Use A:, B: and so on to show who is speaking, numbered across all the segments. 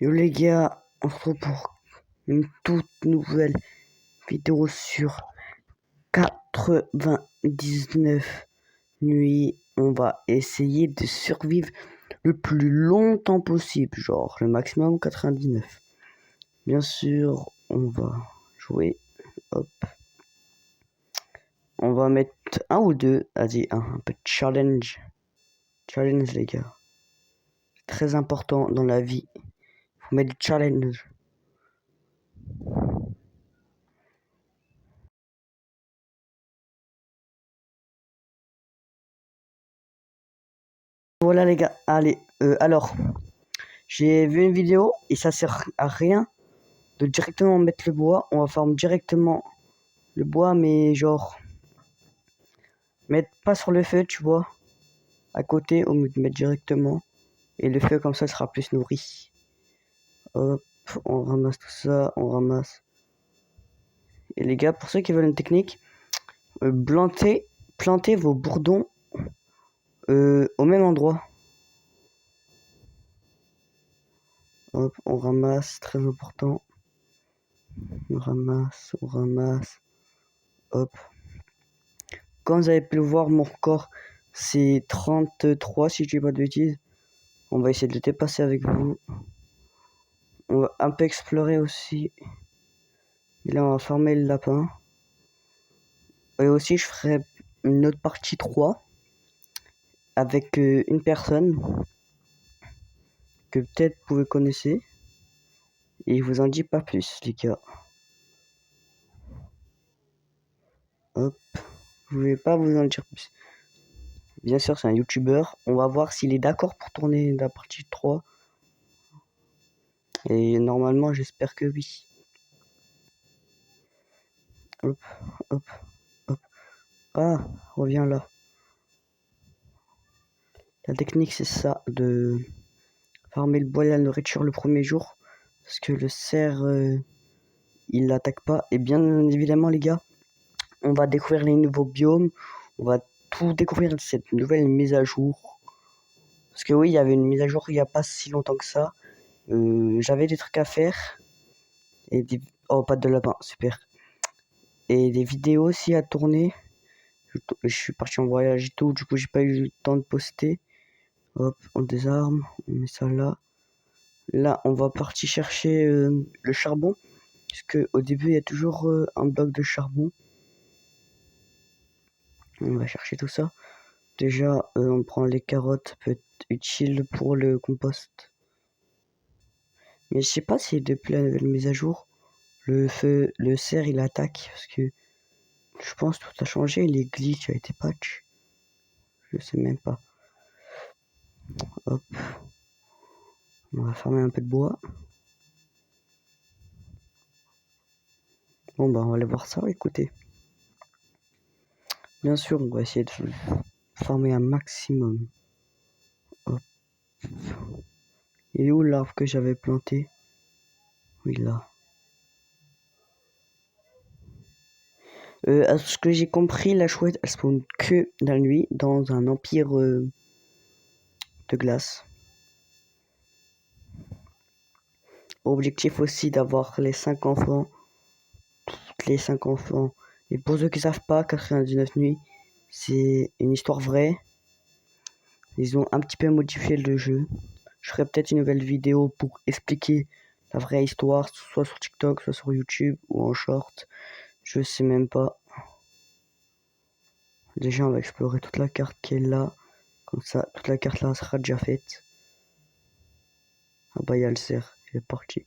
A: Yo les gars, on se retrouve pour une toute nouvelle vidéo sur 99 nuits. On va essayer de survivre le plus longtemps possible, genre le maximum 99. Bien sûr, on va jouer. Hop. On va mettre un ou deux, vas-y, un peu de challenge. Challenge les gars. C'est très important dans la vie. Faut mettre du challenge. Voilà les gars, allez, alors, j'ai vu une vidéo et ça sert à rien de directement mettre le bois. On va farmer directement le bois, mais genre, mettre pas sur le feu, tu vois, à côté, au lieu de mettre directement. Et le feu comme ça sera plus nourri. Hop, on ramasse tout ça, on ramasse. Et les gars, pour ceux qui veulent une technique, plantez vos bourdons au même endroit. Hop, on ramasse, très important. On ramasse, hop. Comme vous avez pu le voir, mon record, c'est 33, si je dis pas de bêtises. On va essayer de le dépasser avec vous. On va un peu explorer aussi. Et là, on va farmer le lapin. Et aussi, je ferai une autre partie 3 avec une personne que peut-être vous pouvez connaître. Et je vous en dis pas plus, les gars. Hop. Je ne vais pas vous en dire plus. Bien sûr, c'est un youtubeur. On va voir s'il est d'accord pour tourner la partie 3. Et normalement, j'espère que oui. Hop, hop, hop. Ah, reviens là. La technique, c'est ça, de farmer le bois et la nourriture le premier jour. Parce que le cerf, il l'attaque pas. Et bien évidemment, les gars, on va découvrir les nouveaux biomes. On va tout découvrir de cette nouvelle mise à jour. Parce que oui, il y avait une mise à jour il n'y a pas si longtemps que ça. J'avais des trucs à faire. Et des... Oh, pas de lapin, super. Et des vidéos aussi à tourner. Je suis parti en voyage et tout, du coup j'ai pas eu le temps de poster. Hop, on désarme, on met ça là. Là, on va partir chercher le charbon. Parce que au début, il y a toujours un bloc de charbon. On va chercher tout ça. Déjà, on prend les carottes, peut être utile pour le compost. Mais je sais pas si depuis la nouvelle mise à jour, le cerf il attaque. Parce que je pense que tout a changé. Les glitches a été patch. Je sais même pas. Hop. On va farmer un peu de bois. Bon bah on va aller voir ça, écoutez. Bien sûr, on va essayer de farmer un maximum. Hop. Et où l'arbre que j'avais planté? Oui, là. À ce que j'ai compris, la chouette, elle spawn que la nuit dans un empire de glace. Objectif aussi d'avoir les 5 enfants. Toutes les 5 enfants. Et pour ceux qui ne savent pas, 99 nuits, c'est une histoire vraie. Ils ont un petit peu modifié le jeu. Je ferai peut-être une nouvelle vidéo pour expliquer la vraie histoire, soit sur TikTok, soit sur YouTube ou en short. Je sais même pas. Déjà, on va explorer toute la carte qui est là. Comme ça, toute la carte là sera déjà faite. Ah bah, il y a le cerf. Il est parti.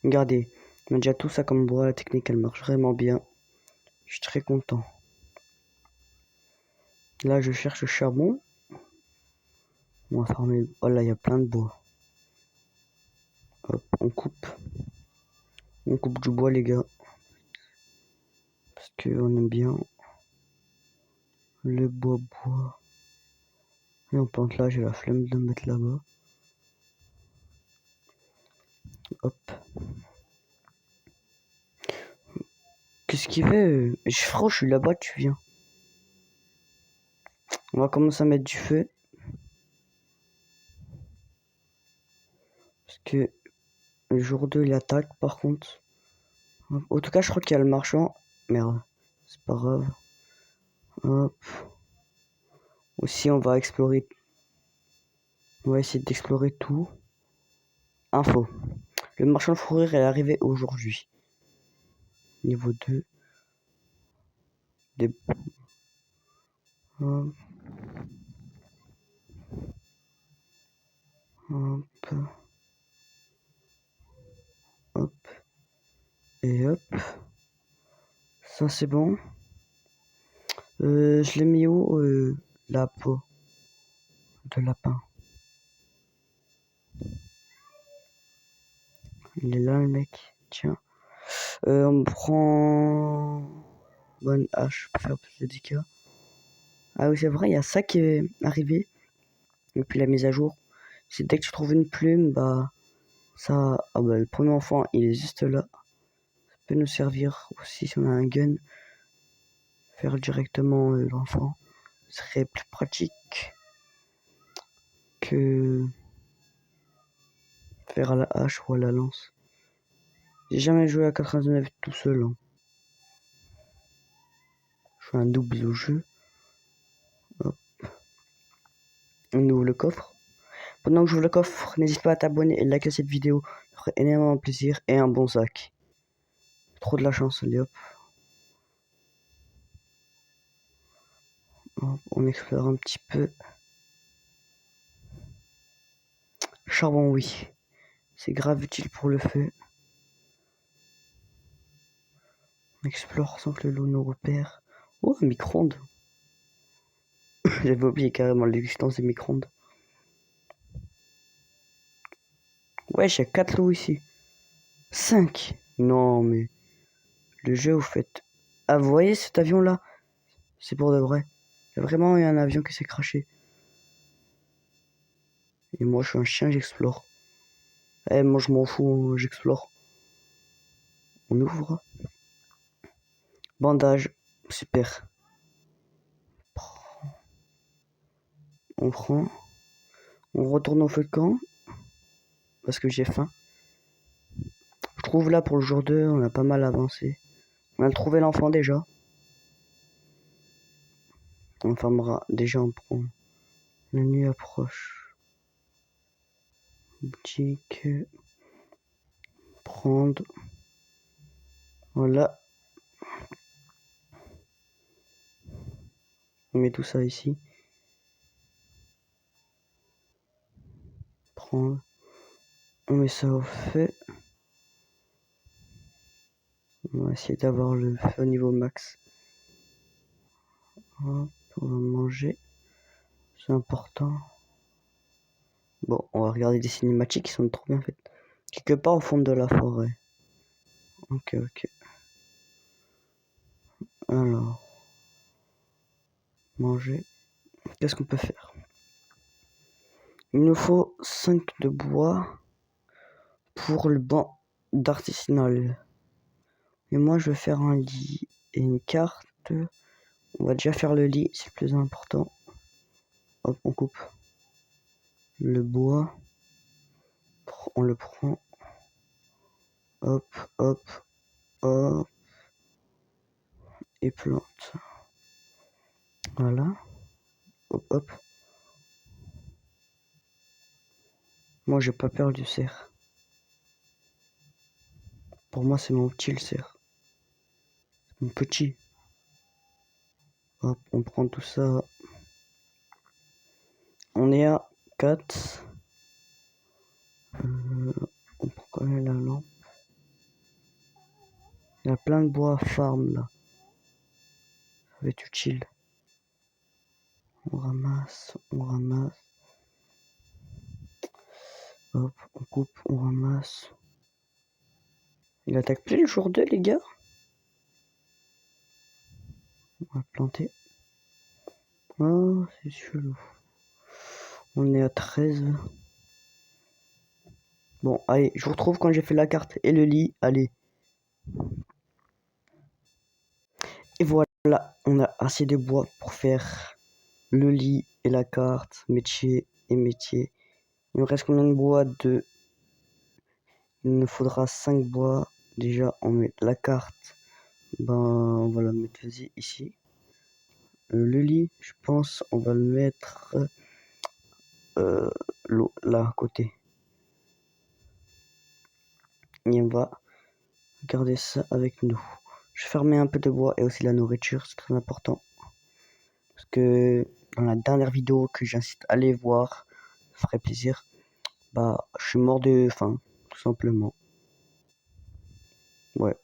A: Regardez. On a déjà tout ça comme bois. La technique, elle marche vraiment bien. Je suis très content. Là, je cherche le charbon. On va farmer. Oh là, il y a plein de bois. Hop, on coupe. On coupe du bois, les gars. Parce qu'on aime bien le bois. Et on plante là, j'ai la flemme de le mettre là-bas. Hop. Qu'est-ce qu'il fait Frérot, je suis là-bas, tu viens. On va commencer à mettre du feu. Parce que le jour 2, il attaque par contre. En tout cas, je crois qu'il y a le marchand. Merde, c'est pas grave. Hop. Aussi, on va explorer. On va essayer d'explorer tout. Info. Le marchand de fourrure est arrivé aujourd'hui. Niveau 2. Des... Hop. Hop. Hop. Et hop. Ça, c'est bon. Je l'ai mis où la peau de lapin? Il est là le mec. Tiens. On prend bonne hache pour faire plus de dégâts. Ah oui c'est vrai, il y a ça qui est arrivé depuis la mise à jour. C'est dès que tu trouves une plume, bah ça. Ah bah le premier enfant il est juste là. Ça peut nous servir aussi si on a un gun. Faire directement l'enfant serait plus pratique que faire à la hache ou à la lance. J'ai jamais joué à 99 tout seul. Hein. Je fais un double au jeu. Hop. On ouvre le coffre. Pendant que j'ouvre le coffre, n'hésite pas à t'abonner et liker cette vidéo. Ça ferait énormément plaisir et un bon sac. Trop de la chance, allez hop. Hop, on explore un petit peu. Charbon, oui. C'est grave utile pour le feu. On explore sans que le loup nous repère. Oh, un micro-ondes. J'avais oublié carrément l'existence des micro-ondes. Ouais, j'ai 4 loups ici. 5. Non, mais... Le jeu, vous faites... Ah, vous voyez cet avion-là? C'est pour de vrai. Il y a vraiment eu un avion qui s'est craché. Et moi, je suis un chien, j'explore. Eh, moi, je m'en fous, j'explore. On ouvre. Bandage. Super. On prend. On retourne au feu de camp. Parce que j'ai faim. Je trouve là, pour le jour 2, on a pas mal avancé. On a trouvé l'enfant déjà. On fermera. Déjà, on prend. La nuit approche. Boutique. Prendre. Voilà. On met tout ça ici. Prendre. On met ça au feu. On va essayer d'avoir le feu au niveau max. Hop, on va manger. C'est important. Bon, on va regarder des cinématiques qui sont trop bien faites. Quelque part au fond de la forêt. Ok, ok. Alors. Manger. Qu'est-ce qu'on peut faire? Il nous faut 5 de bois pour le banc d'artisanal. Et moi, je vais faire un lit et une carte. On va déjà faire le lit, c'est le plus important. Hop, on coupe le bois. On le prend. Hop, hop, hop. Et plante. Voilà. Hop, hop. Moi, j'ai pas peur du cerf. Pour moi, c'est mon petit le cerf. Mon petit. Hop, on prend tout ça. On est à 4. On prend quand même la lampe. Il y a plein de bois à farm là. Ça va être utile. On ramasse, on ramasse. Hop, on coupe, on ramasse. Il attaque plus le jour 2, les gars. On va planter. Oh, c'est chelou. On est à 13. Bon, allez, je vous retrouve quand j'ai fait la carte et le lit. Allez. Et voilà, on a assez de bois pour faire le lit et la carte, métier et métier. Il me reste combien de bois? 2. Il nous faudra 5 bois. Déjà, on met la carte. Ben, on va la mettre ici. Le lit, je pense, on va le mettre là à côté. Et on va garder ça avec nous. Je fermais un peu de bois et aussi la nourriture, c'est très important. Parce que dans la dernière vidéo que j'incite à aller voir, ça ferait plaisir. Bah, je suis mort de faim, tout simplement. Ouais.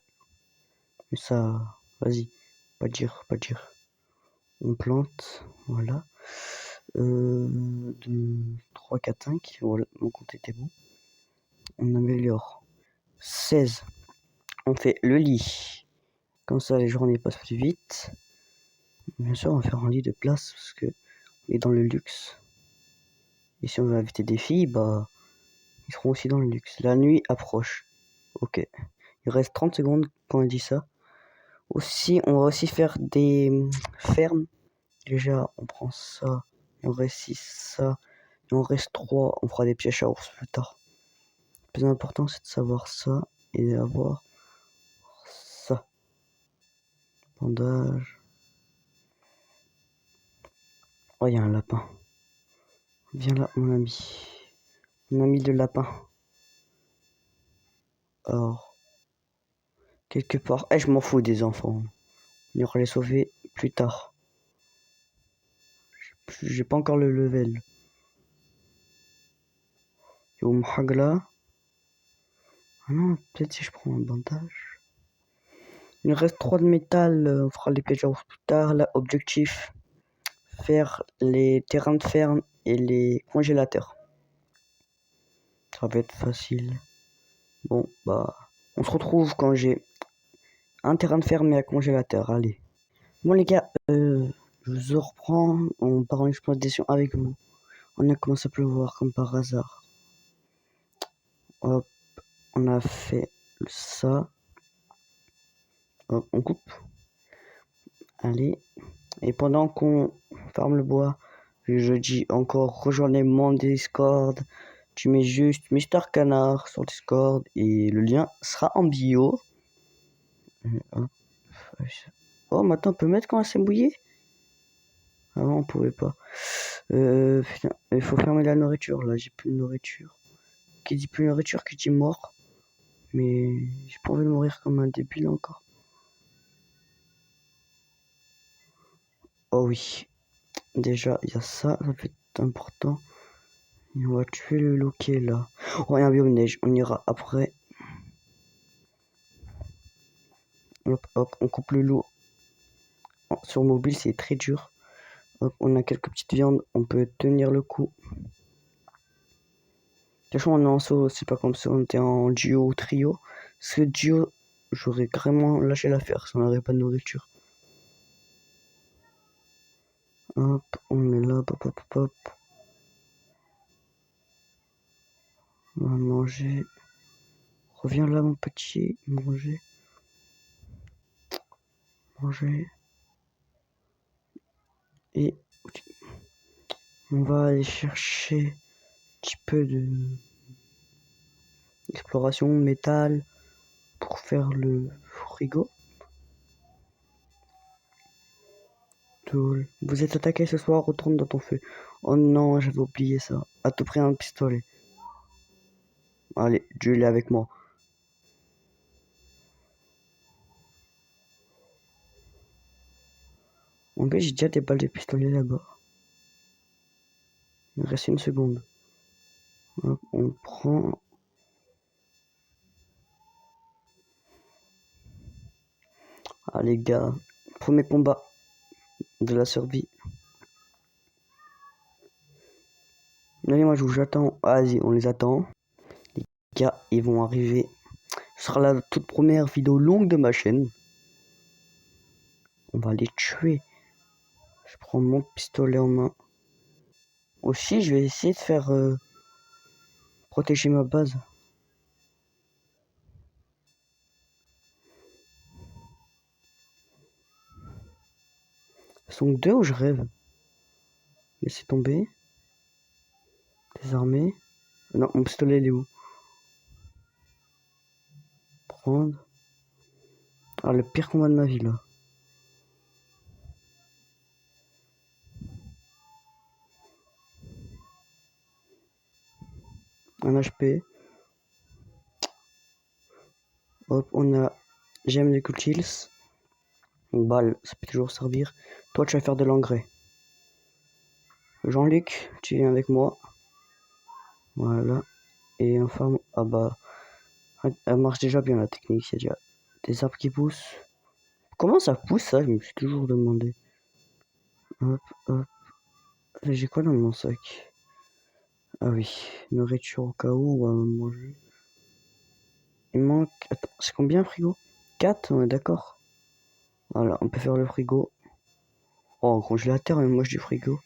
A: Mais ça, vas-y, pas dire. On plante, voilà. 2, 3, 4, 5. Voilà, mon compte était bon. On améliore. 16. On fait le lit. Comme ça, les journées passent plus vite. Bien sûr, on va faire un lit de place parce que on est dans le luxe. Et si on veut inviter des filles, bah, ils seront aussi dans le luxe. La nuit approche. Ok. Il reste 30 secondes quand on dit ça. Aussi, on va aussi faire des fermes. Déjà, on prend ça. Il en reste 6, ça. Il en reste 3. On fera des pièges à ours plus tard. Le plus important, c'est de savoir ça et d'avoir ça. Bandage. Oh, il y a un lapin. Viens là, mon ami. Mon ami le lapin. Alors, quelque part. Eh, je m'en fous des enfants. On ira les sauver plus tard. J'ai pas encore le level. Et au Mhagla. Ah non, peut-être si je prends un bandage. Il me reste 3 de métal. On fera les pièges plus tard. Là, objectif. Faire les terrains de ferme et les congélateurs. Ça va être facile. Bon, bah, on se retrouve quand j'ai un terrain de ferme et un congélateur. Allez. Bon, les gars, je vous reprends. On part en exploitation avec vous. On a commencé à pleuvoir comme par hasard. Hop, on a fait ça. Hop, on coupe. Allez. Et pendant qu'on farme le bois, je dis encore rejoignez mon Discord. Tu mets juste Mister Canard sur Discord et le lien sera en bio. Oh, maintenant on peut mettre quand c'est mouillé. Avant on pouvait pas. Putain, il faut fermer la nourriture là, j'ai plus de nourriture. Qui dit plus de nourriture, qui dit mort. Mais j'ai pas envie de mourir comme un débile encore. Oh oui. Déjà, il y a ça, ça peut être important. Et on va tuer le loup qui est là. Oh, il y a un biome neige, on ira après. Hop, hop, on coupe le loup. Oh, sur mobile, c'est très dur. Hop, on a quelques petites viandes, on peut tenir le coup. De toute façon, on est en solo, c'est pas comme si on était en duo ou trio. Ce duo, j'aurais vraiment lâché l'affaire si on n'aurait pas de nourriture. Hop, on met là, hop, hop, hop. On va manger. Reviens là, mon petit, manger. Manger. Et on va aller chercher un petit peu de exploration métal pour faire le frigo. Tool. Vous êtes attaqué ce soir, retourne dans ton feu. Oh non, j'avais oublié ça. À tout prix un pistolet. Allez, Dieu est avec moi. En fait, j'ai déjà des balles de pistolet là-bas. Il me reste une seconde. Hop, on prend. Ah les gars, premier combat de la survie. Allez, moi je vous attends. Vas-y, on les attend. Les gars, ils vont arriver. Ce sera la toute première vidéo longue de ma chaîne. On va les tuer. Je prends mon pistolet en main. Aussi, je vais essayer de faire protéger ma base. Ils sont 2 ou je rêve? Laissez tomber. Désarmé. Non, mon pistolet il est où? prendre. Ah, le pire combat de ma vie, là. Un HP. Hop, on a gemme de cool kills. Une balle, ça peut toujours servir. Toi, tu vas faire de l'engrais. Jean-Luc, tu viens avec moi. Voilà. Et enfin, ah bah, elle marche déjà bien la technique. Il y a déjà des arbres qui poussent. Comment ça pousse ça? Je me suis toujours demandé. Hop, hop. J'ai quoi dans mon sac? Ah oui, nourriture au cas où on va manger. Il manque. Attends, c'est combien le frigo? 4, on est d'accord. Voilà, on peut faire le frigo. Oh, congélateur, mais moi je dis frigo.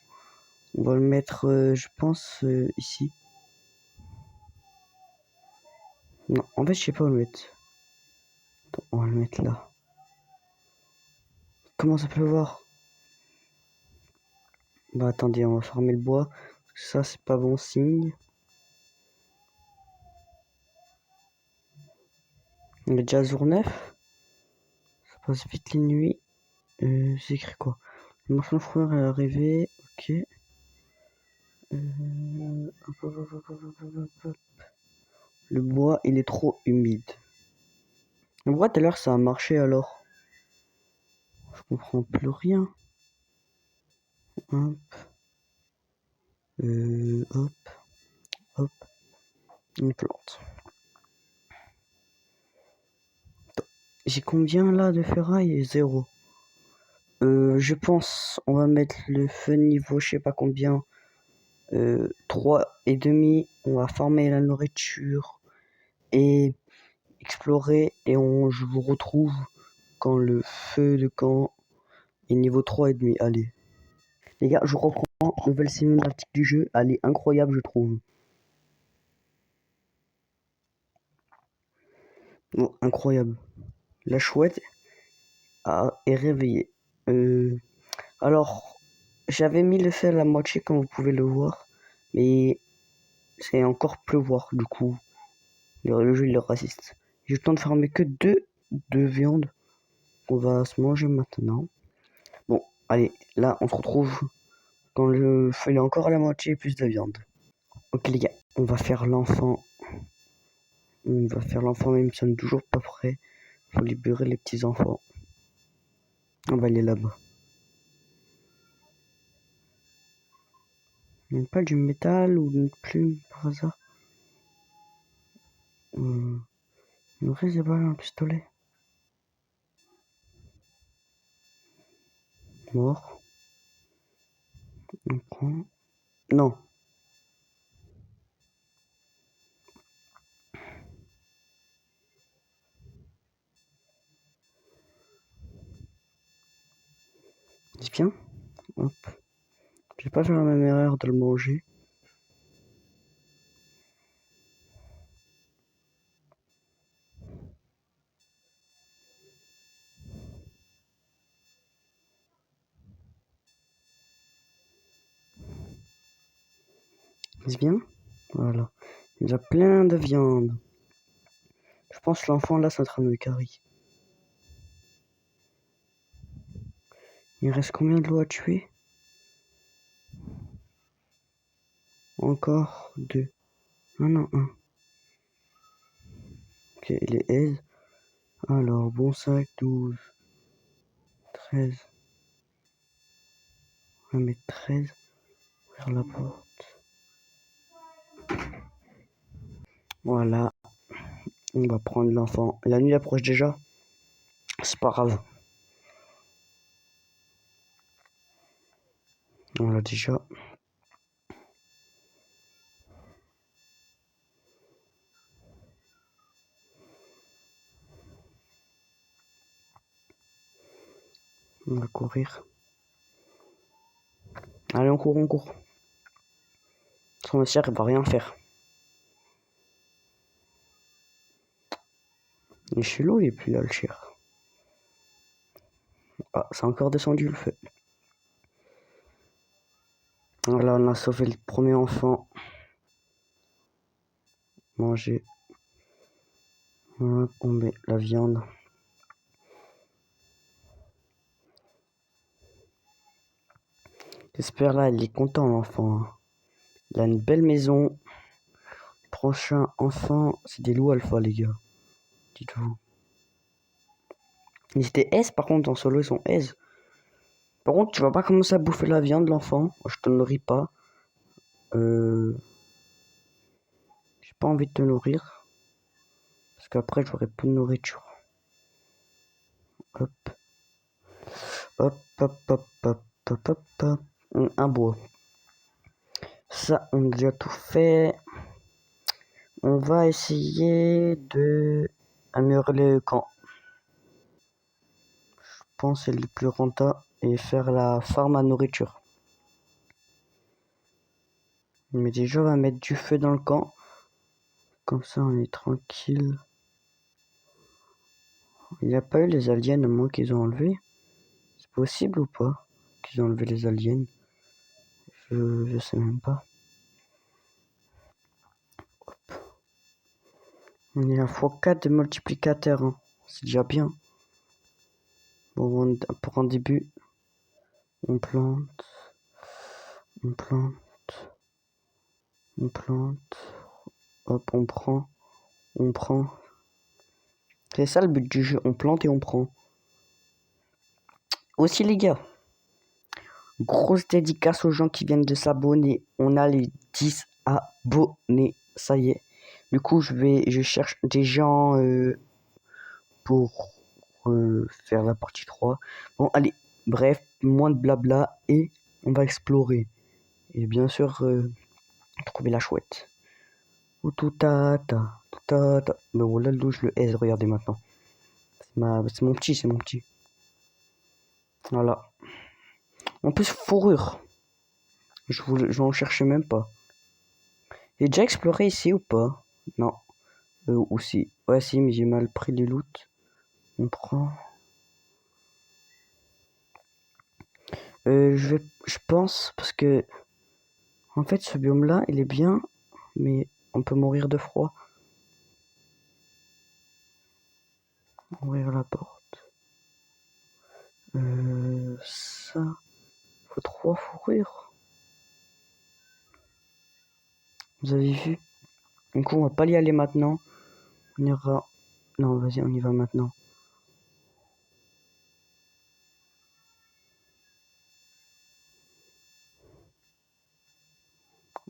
A: On va le mettre, je pense, ici. Non, en fait, je sais pas où le mettre. Attends, on va le mettre là. Comment ça peut voir? Bah attendez, on va farmer le bois. Ça, c'est pas bon signe. On est déjà jour 9. Ça passe vite les nuits. C'est écrit quoi? Le marchand frère est arrivé. Ok. Le bois, il est trop humide. Le bois, tout à l'heure, ça a marché alors. Je comprends plus rien. Hop. Hop. Hop. Une plante. J'ai combien là de ferraille? 0. Je pense on va mettre le feu niveau je sais pas combien. 3,5. On va farmer la nourriture et explorer et je vous retrouve quand le feu de camp est niveau 3,5. Allez. Les gars, je reprends. Nouvelle cinématique du jeu. Elle est incroyable, je trouve. Bon, incroyable. La chouette est réveillée. Alors, j'avais mis le feu à la moitié, comme vous pouvez le voir. Mais c'est encore pleuvoir, du coup. Le jeu, il est raciste. J'ai le temps de farmer que deux viandes. On va se manger maintenant. Bon, allez, là, on se retrouve quand le feu est encore à la moitié, plus de viande. Ok, les gars, on va faire l'enfant. On va faire l'enfant, même si on n'est toujours pas prêt. Faut libérer les petits enfants. On va aller là-bas. Il n'y a pas du métal ou une plume par hasard? Il me reste des balles, un pistolet. Mort. On prend. Non. C'est bien. Hop. Je vais pas faire la même erreur de le manger. C'est bien. Voilà. Il y a plein de viande. Je pense que l'enfant là, c'est en train de me carry. Il reste combien de loups à tuer? Encore 2. Non, 1. Ok, il est aise. Alors, bon sac, 12. 13. On va mettre 13. Ouvrir la porte. Voilà. On va prendre l'enfant. La nuit approche déjà. C'est pas grave. On l'a déjà. On va courir. Allez, on court, on court. Son chien, il va rien faire. Il est chelou, il est plus là, le chien. Ah, c'est encore descendu le feu. Voilà, on a sauvé le premier enfant. Manger. Hop, on met la viande. J'espère là, il est content l'enfant. Il a une belle maison. Prochain enfant, c'est des loups alpha les gars. Dites-vous. Ils étaient S par contre en solo ils sont S. Par contre tu vas pas commencer à bouffer la viande l'enfant. Je te nourris pas. J'ai pas envie de te nourrir. Parce qu'après j'aurai plus de nourriture. Hop. Hop, hop, hop, hop, hop, hop, hop. Un bois. Ça, on a déjà tout fait. On va essayer de améliorer le camp. Je pense que c'est le plus rentable. Et faire la farm à nourriture. Mais déjà, on va mettre du feu dans le camp. Comme ça, on est tranquille. Il n'y a pas eu les aliens, au moins qu'ils ont enlevé. C'est possible ou pas qu'ils ont enlevé les aliens? Je sais même pas. Hop. On est à x4 de multiplicateur. Hein. C'est déjà bien. Bon, pour un début, on plante. On plante. On plante. Hop, on prend. On prend. C'est ça le but du jeu. On plante et on prend. Aussi les gars. Grosse dédicace aux gens qui viennent de s'abonner. On a les 10 abonnés. Ça y est. Du coup, je cherche des gens pour faire la partie 3. Bon, allez. Bref, moins de blabla et on va explorer. Et bien sûr, trouver la chouette. Tout ta. Mais voilà, je le aise, regardez maintenant. C'est mon petit, c'est mon petit. Voilà. En plus, fourrure. Je vais en chercher même pas. J'ai déjà exploré ici ou pas? Non. Ou si. Ouais, si, mais j'ai mal pris les loots. On prend. Je pense, parce que. En fait, ce biome-là, il est bien, mais on peut mourir de froid. Ouvrir la porte. Ça. Faut 3 fourrures. Vous avez vu? Du coup, on va pas y aller maintenant. On ira. Non, vas-y, on y va maintenant.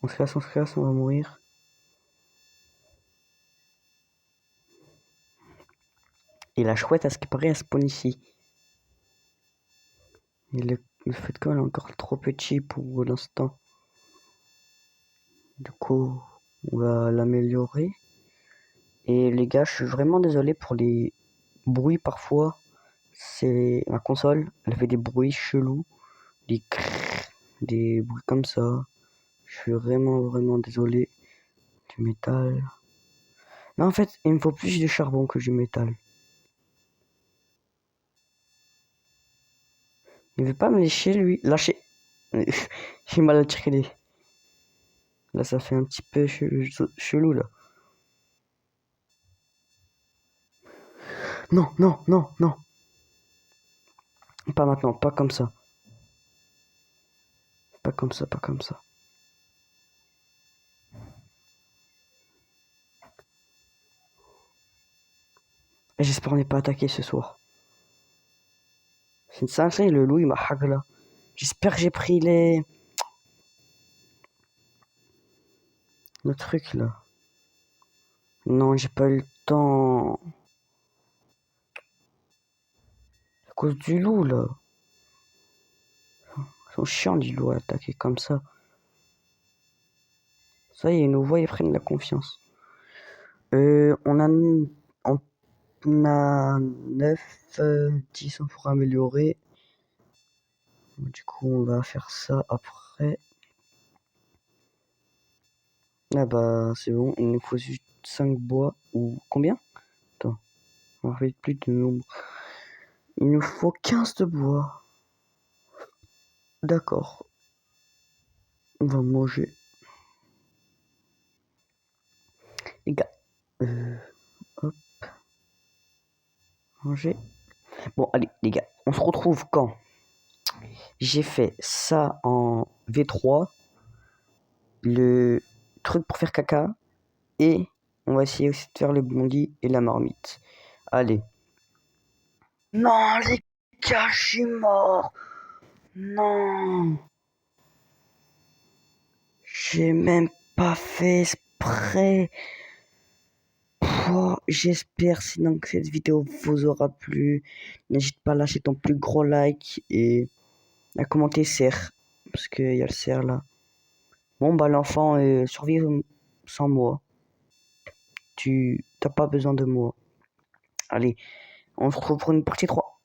A: On se casse, on va mourir. Et la chouette, à ce qui paraît, elle spawn ici. Et le fait de camp est encore trop petit pour l'instant. Du coup, on va l'améliorer. Et les gars, je suis vraiment désolé pour les bruits parfois. C'est ma console, elle fait des bruits chelous, des crrrr, des bruits comme ça. Je suis vraiment désolé. Du métal. Mais en fait, il me faut plus de charbon que du métal. Il veut pas me lécher lui. Lâcher. J'ai mal à tirer. Là, ça fait un petit peu chelou là. Non, non, non, non. Pas maintenant, pas comme ça. Pas comme ça, pas comme ça. J'espère qu'on n'est pas attaqué ce soir. C'est une singerie, le loup il m'a hack là. J'espère que j'ai pris le truc là. Non, j'ai pas eu le temps. À cause du loup là. Ils sont chiants les loups à attaquer comme ça. Ça y est, ils nous voient, ils prennent la confiance. On a 9, 10 pour améliorer. Du coup, on va faire ça après. Ah bah, c'est bon, il nous faut juste 5 bois. Ou combien? Attends, on va plus de nombre. Il nous faut 15 de bois. D'accord. On va manger. Les gars. Hop. Ranger. Bon, allez, les gars, on se retrouve quand j'ai fait ça en V3, le truc pour faire caca, et on va essayer aussi de faire le bondi et la marmite. Allez. Non, les gars, je suis mort. Non. J'ai même pas fait exprès. J'espère sinon que cette vidéo vous aura plu. N'hésite pas à lâcher ton plus gros like et à commenter serre. Parce qu'il y a le cerf là. Bon bah l'enfant survit sans moi. Tu t'as pas besoin de moi. Allez, on se retrouve pour une partie 3.